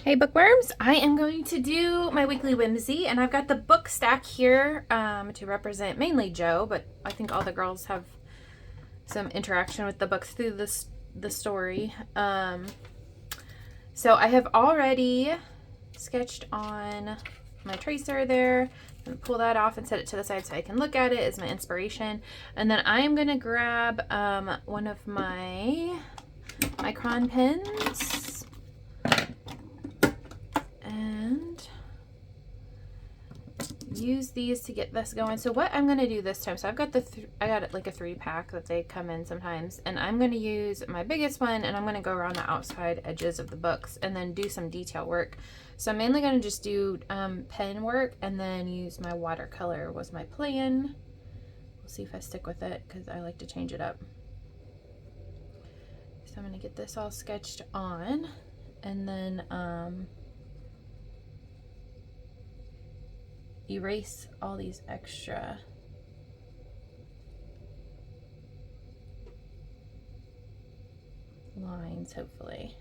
Hey bookworms, I am going to do my weekly whimsy, and I've got the book stack here to represent mainly Joe, but I think all the girls have some interaction with the books through the story. So I have already sketched on my tracer there. I'm gonna pull that off and set it to the side so I can look at it as my inspiration. And then I am gonna grab one of my micron pens and use these to get this going. So what I'm going to do this time, so I've got I got it like a 3-pack that they come in sometimes, and I'm going to use my biggest one, and I'm going to go around the outside edges of the books and then do some detail work. So I'm mainly going to just do pen work and then use my watercolor was my plan. We'll see if I stick with it because I like to change it up. So I'm going to get this all sketched on, and then erase all these extra lines, hopefully.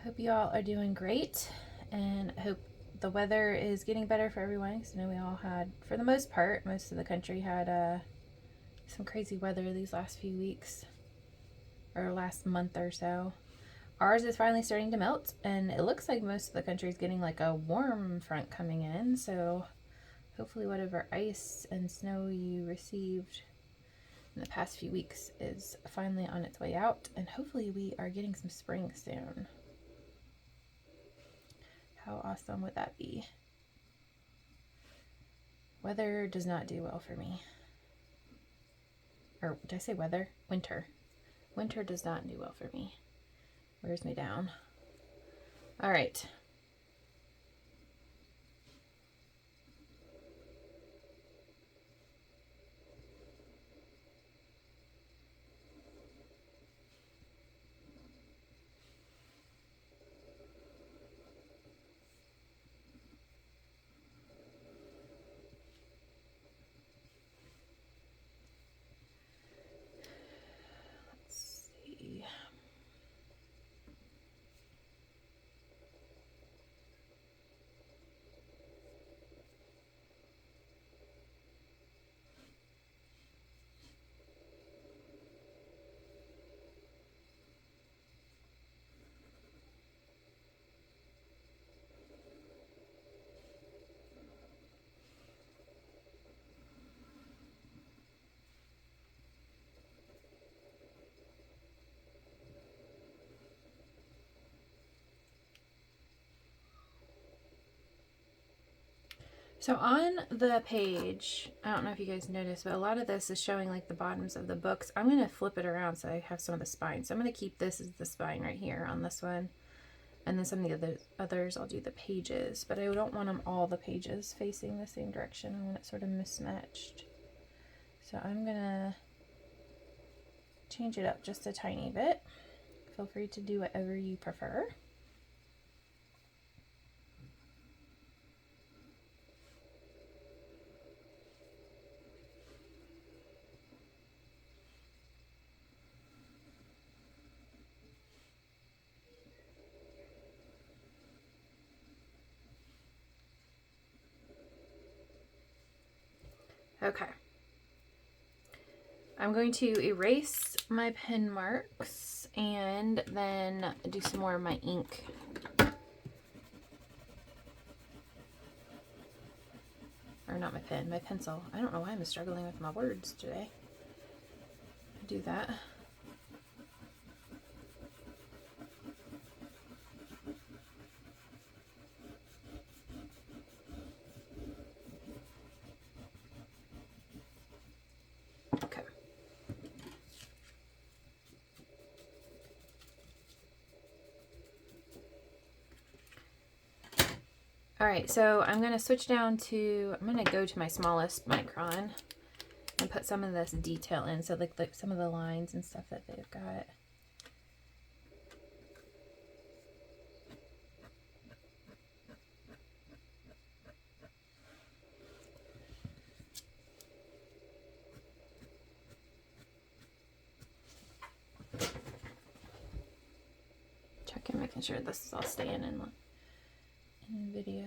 Hope you all are doing great, and I hope the weather is getting better for everyone. Because I know we all had, for the most part, most of the country had some crazy weather these last few weeks, or last month or so. Ours is finally starting to melt, and it looks like most of the country is getting like a warm front coming in, so hopefully whatever ice and snow you received in the past few weeks is finally on its way out, and hopefully we are getting some spring soon. How awesome would that be? Weather does not do well for me. Or did I say weather? Winter. Winter does not do well for me. Wears me down. All right. Let's see. So on the page, I don't know if you guys noticed, but a lot of this is showing like the bottoms of the books. I'm going to flip it around so I have some of the spine. So I'm going to keep this as the spine right here on this one. And then some of the others I'll do the pages. But I don't want them all the pages facing the same direction. I want it sort of mismatched. So I'm going to change it up just a tiny bit. Feel free to do whatever you prefer. Okay. I'm going to erase my pen marks and then do some more of my ink. Or not my pen, my pencil. I don't know why I'm struggling with my words today. Do that. Okay. All right, so I'm going to switch down to, I'm going to go to my smallest micron and put some of this detail in. So like some of the lines and stuff that they've got. Checking, making sure this is all staying in video.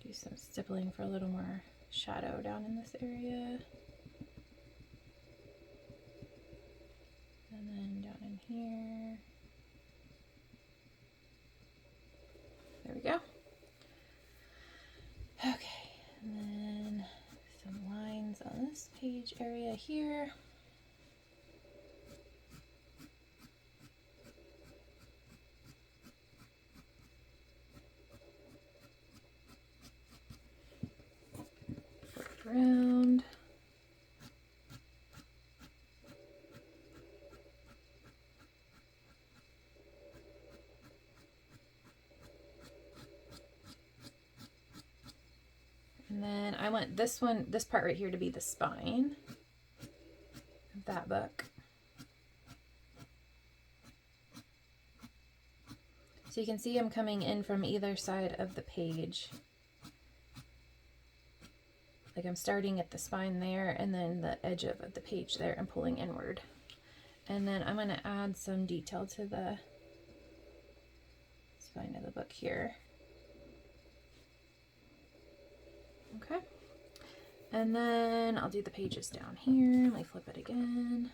Do some stippling for a little more shadow down in this area. And then down in here. There we go. Okay, and then some lines on this page area here. Around. And then I want this part right here to be the spine of that book. So you can see I'm coming in from either side of the page. Like I'm starting at the spine there and then the edge of the page there and pulling inward. And then I'm going to add some detail to the spine of the book here. Okay. And then I'll do the pages down here. Let me flip it again.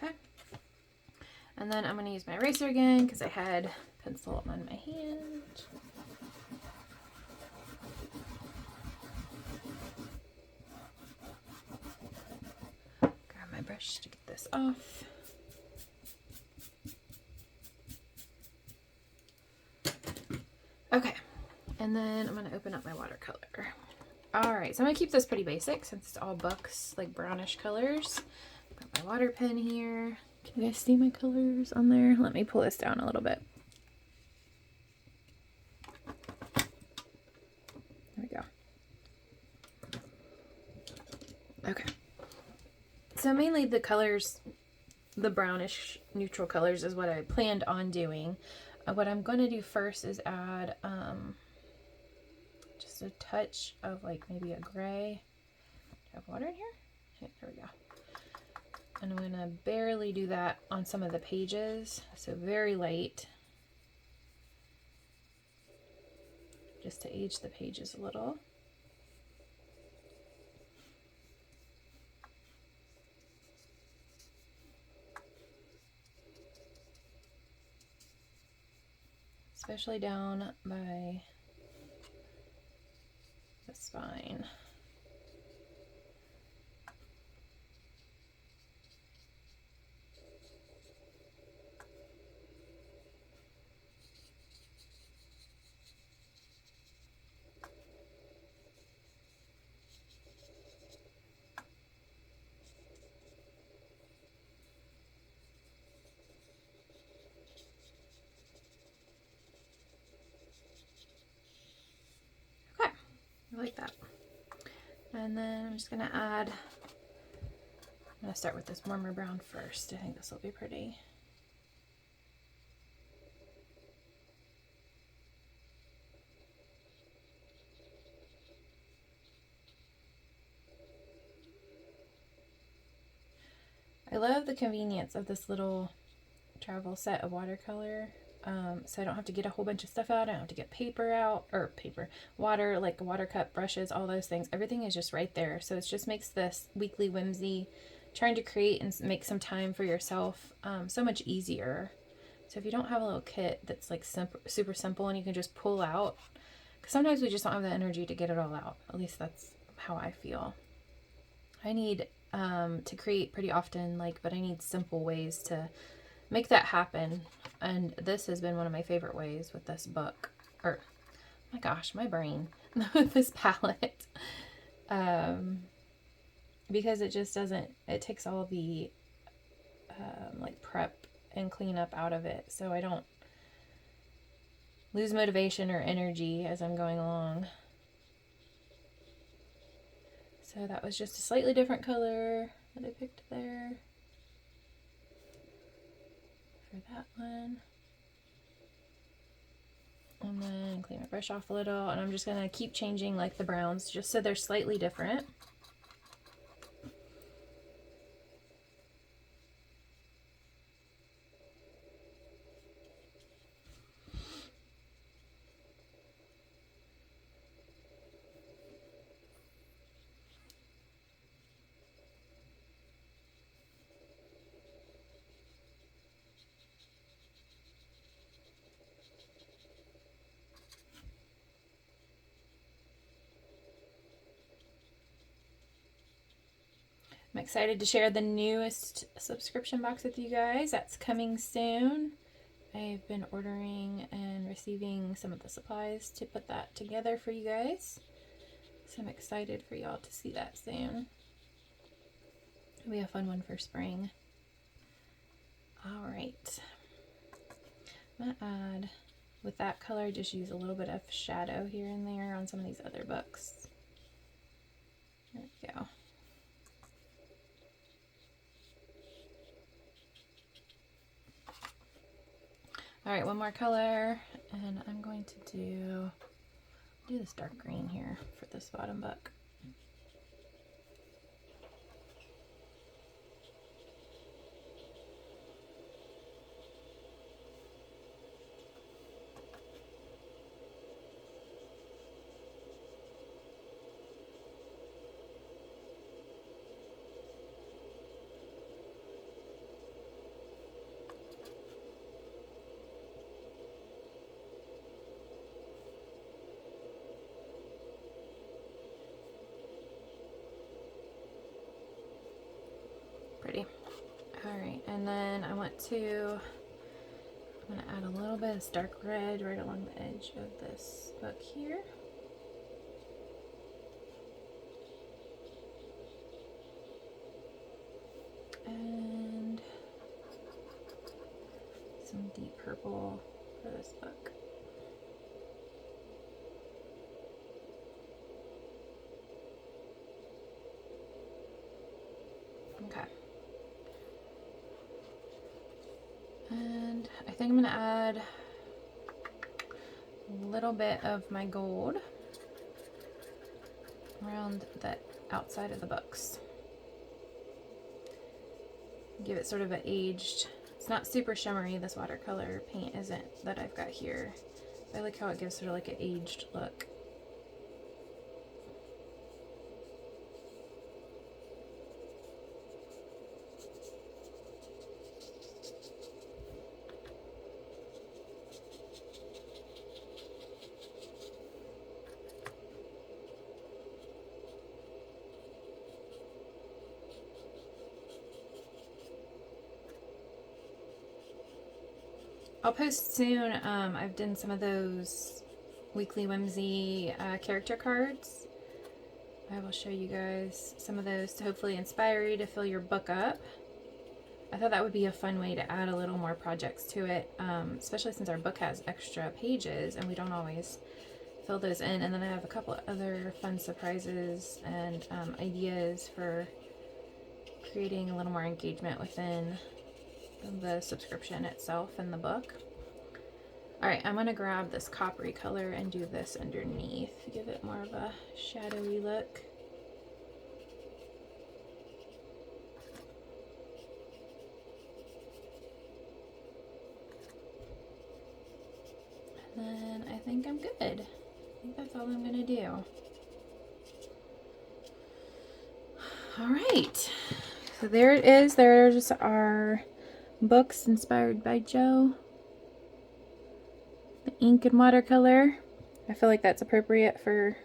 Okay. And then I'm going to use my eraser again because I had pencil on my hand. Grab my brush to get this off. Okay, and then I'm going to open up my watercolor. Alright, so I'm going to keep this pretty basic since it's all books, like brownish colors. Got my water pen here. Can you guys see my colors on there? Let me pull this down a little bit. There we go. Okay. So mainly the colors, the brownish neutral colors is what I planned on doing. What I'm going to do first is add just a touch of like maybe a gray. Do I have water in here? Okay, there we go. And I'm going to barely do that on some of the pages, so very light, just to age the pages a little. especially down by the spine. Okay, I like that. And then I'm just gonna add, I'm gonna start with this warmer brown first. I think this will be pretty. I love the convenience of this little travel set of watercolor. So I don't have to get a whole bunch of stuff out. I don't have to get paper out, or water, like water cup, brushes, all those things. Everything is just right there. So it just makes this weekly whimsy, trying to create and make some time for yourself, so much easier. So if you don't have a little kit that's like super simple and you can just pull out, because sometimes we just don't have the energy to get it all out. At least that's how I feel. I need to create pretty often, but I need simple ways to make that happen. And this has been one of my favorite ways with this book, or my gosh, my brain, with this palette. Because it just doesn't, it takes all the prep and cleanup out of it, so I don't lose motivation or energy as I'm going along. So that was just a slightly different color that I picked there for that one. And then clean my brush off a little, and I'm just gonna keep changing the browns just so they're slightly different. I'm excited to share the newest subscription box with you guys. That's coming soon. I've been ordering and receiving some of the supplies to put that together for you guys. So I'm excited for y'all to see that soon. It'll be a fun one for spring. All right. I'm gonna add, with that color, just use a little bit of shadow here and there on some of these other books. There we go. All right, one more color, and I'm going to do this dark green here for this bottom book. Pretty. All right, and then I'm going to add a little bit of dark red right along the edge of this book here. And some deep purple for this book. Okay. And I think I'm going to add a little bit of my gold around the outside of the books. Give it sort of an aged, it's not super shimmery, this watercolor paint isn't, that I've got here. I like how it gives sort of like an aged look. I'll post soon. I've done some of those Weekly Whimsy character cards. I will show you guys some of those to hopefully inspire you to fill your book up. I thought that would be a fun way to add a little more projects to it, especially since our book has extra pages and we don't always fill those in. And then I have a couple of other fun surprises and ideas for creating a little more engagement within the subscription itself and the book. Alright, I'm going to grab this coppery color and do this underneath, give it more of a shadowy look. And then I think I'm good. I think that's all I'm going to do. Alright, so there it is. There's our books inspired by Joe. The ink and watercolor. I feel like that's appropriate for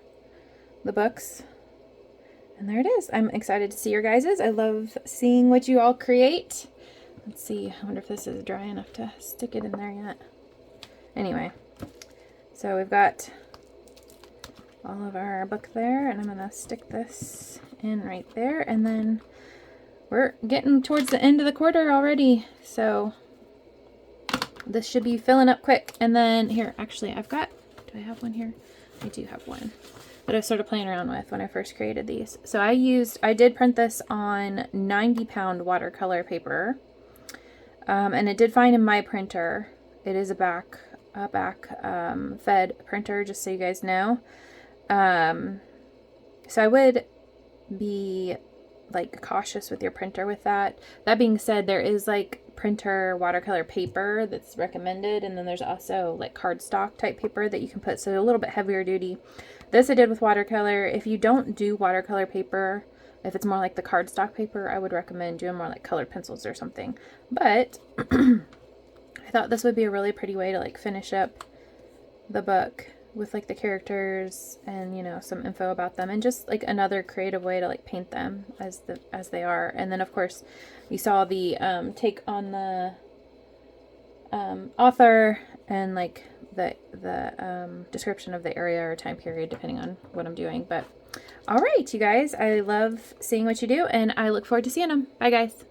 the books. And there it is. I'm excited to see your guys's. I love seeing what you all create. Let's see. I wonder if this is dry enough to stick it in there yet. Anyway, so we've got all of our book there, and I'm going to stick this in right there, and then we're getting towards the end of the quarter already, so this should be filling up quick. And then here, actually, do I have one here? I do have one that I started playing around with when I first created these. So I did print this on 90-pound watercolor paper, and it did fine in my printer. It is a back fed printer, just so you guys know. So I would be like cautious with your printer with that. That being said, there is like printer watercolor paper that's recommended, and then there's also like cardstock type paper that you can put, so a little bit heavier duty. This I did with watercolor. If you don't do watercolor paper, if it's more like the cardstock paper, I would recommend doing more like colored pencils or something. But I thought this would be a really pretty way to like finish up the book with like the characters and, you know, some info about them, and just like another creative way to like paint them as they are. And then of course you saw the take on the author and like the description of the area or time period depending on what I'm doing. But all right, you guys, I love seeing what you do, and I look forward to seeing them. Bye guys.